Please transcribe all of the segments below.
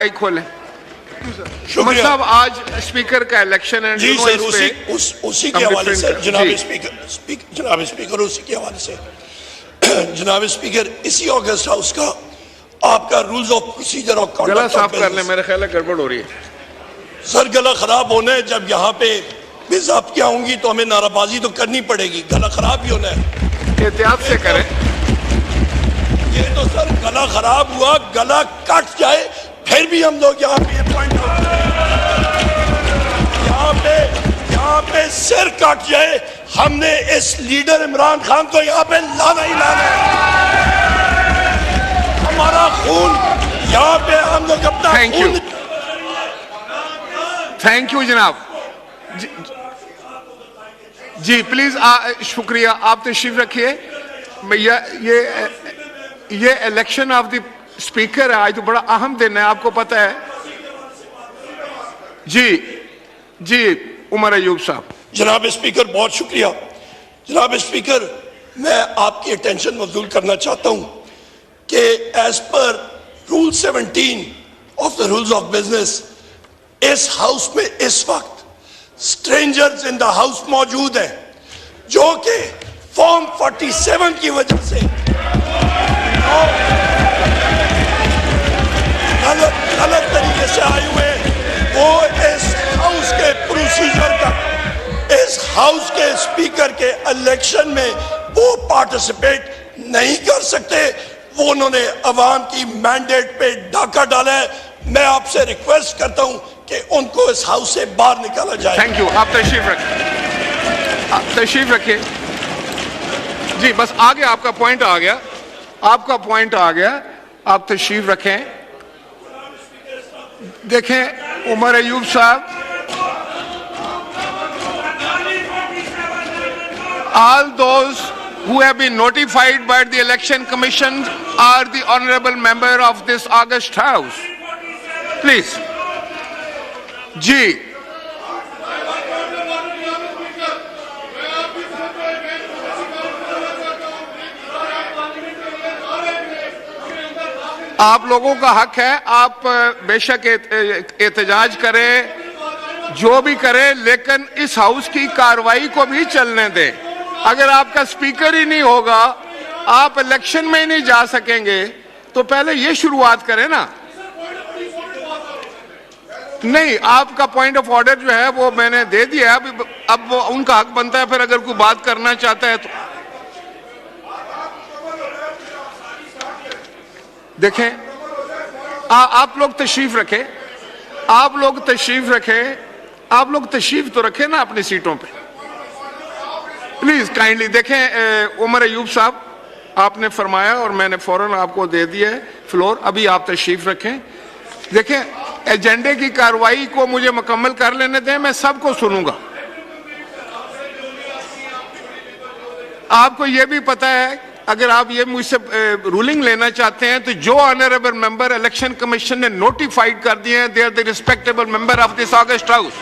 खोलें। शुक्रिया साहब, आज स्पीकर का इलेक्शन है जी सर, उसी के हवाले से जनाब स्पीकर उसी के हवाले से जनाब स्पीकर, इसी ऑगस्ट हाउस का आपका रूल्स ऑफ प्रोसीजर और गला साफ कर ले, मेरे ख्याल है गड़बड़ हो रही है सर। गला खराब होना है, जब यहाँ पे बेज़ाब्तियाँ होंगी तो हमें नाराबाजी तो करनी पड़ेगी, गला खराब ही होना है, एहतियात से करें। ये तो सर गला खराब हुआ, गला कट जाए फिर भी हम लोग यहाँ पे पॉइंट यहाँ पे सिर काट जाए, हमने इस लीडर इमरान खान को यहाँ पे लाना ही लाना है। हमारा खून यहाँ पे हम लोग अपना खून। थैंक यू जनाब जी प्लीज शुक्रिया, आप तशरीफ रखिए। ये इलेक्शन ऑफ द स्पीकर है, आज तो बड़ा अहम दिन है, आपको पता है। जी उमर अयूब साहब। जनाब स्पीकर बहुत शुक्रिया। जनाब स्पीकर, मैं आपकी अटेंशन वसूल करना चाहता हूं कि एज पर rule 17 of the rules of business इस हाउस में इस वक्त स्ट्रेंजर्स इन द हाउस मौजूद हैं जो कि फॉर्म 47 की वजह से गलत तरीके से आए हुए, वो इस हाउस के प्रोसीजर का, इस हाउस के स्पीकर के इलेक्शन में वो पार्टिसिपेट नहीं कर सकते। वो उन्होंने अवाम की मैंडेट पे डाका डाला है। मैं आपसे रिक्वेस्ट करता हूं कि उनको इस हाउस से बाहर निकाला जाए। थैंक यू, आप तशरीफ रखिए जी। बस आ गया, आपका पॉइंट आ गया, आप तशरीफ रखें। देखें उमर अयूब साहब, all those who have been notified by the election commission are the honorable member of this august house, please जी। आप लोगों का हक है, आप बेशक एहतजाज करें, जो भी करें, लेकिन इस हाउस की कार्रवाई को भी चलने दें। अगर आपका स्पीकर ही नहीं होगा, आप इलेक्शन में ही नहीं जा सकेंगे, तो पहले ये शुरुआत करें ना। नहीं, आपका पॉइंट ऑफ ऑर्डर जो है वो मैंने दे दिया, अब वो उनका हक बनता है, फिर अगर कोई बात करना चाहता है तो देखें। आप लोग तशरीफ रखें, आप लोग तशरीफ तो रखें ना अपनी सीटों पे, प्लीज काइंडली। देखें उमर अयूब साहब, आपने फरमाया और मैंने फौरन आपको दे दिया है फ्लोर, अभी आप तशरीफ रखें। देखें एजेंडे की कार्रवाई को मुझे मुकम्मल कर लेने दें, मैं सबको सुनूंगा। आपको यह भी पता है, अगर आप ये मुझसे रूलिंग लेना चाहते हैं तो जो ऑनरेबल मेंबर इलेक्शन कमीशन ने नोटिफाइड कर दिए हैं, they are the respectable member of this august house.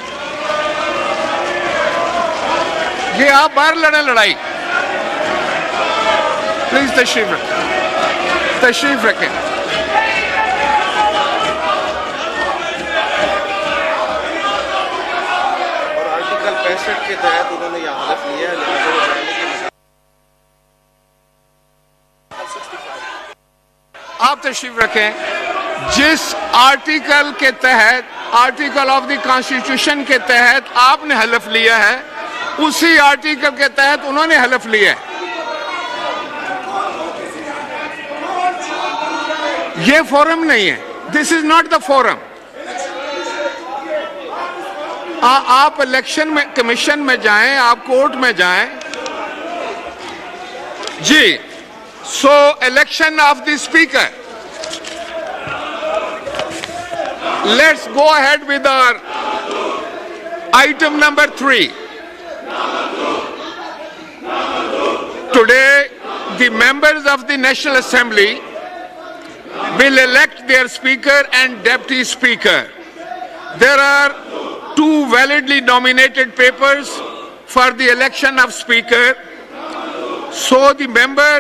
ये आप बाहर लड़े लड़ाई, प्लीज तशरीफ रखें। और आर्टिकल 65 के तहत उन्होंने यह हलफ लिया है। आप तशरीफ रखें। जिस आर्टिकल के तहत, आर्टिकल ऑफ द कॉन्स्टिट्यूशन के तहत आपने हलफ लिया है, उसी आर्टिकल के तहत उन्होंने हलफ लिया है। ये फोरम नहीं है, this is not the forum. आप इलेक्शन में कमीशन में जाएं, आप कोर्ट में जाएं जी। So election of the speaker. Let's go ahead with our item number 3. Today, the members of the National Assembly will elect their speaker and deputy speaker. There are 2 validly nominated papers for the election of speaker. So the member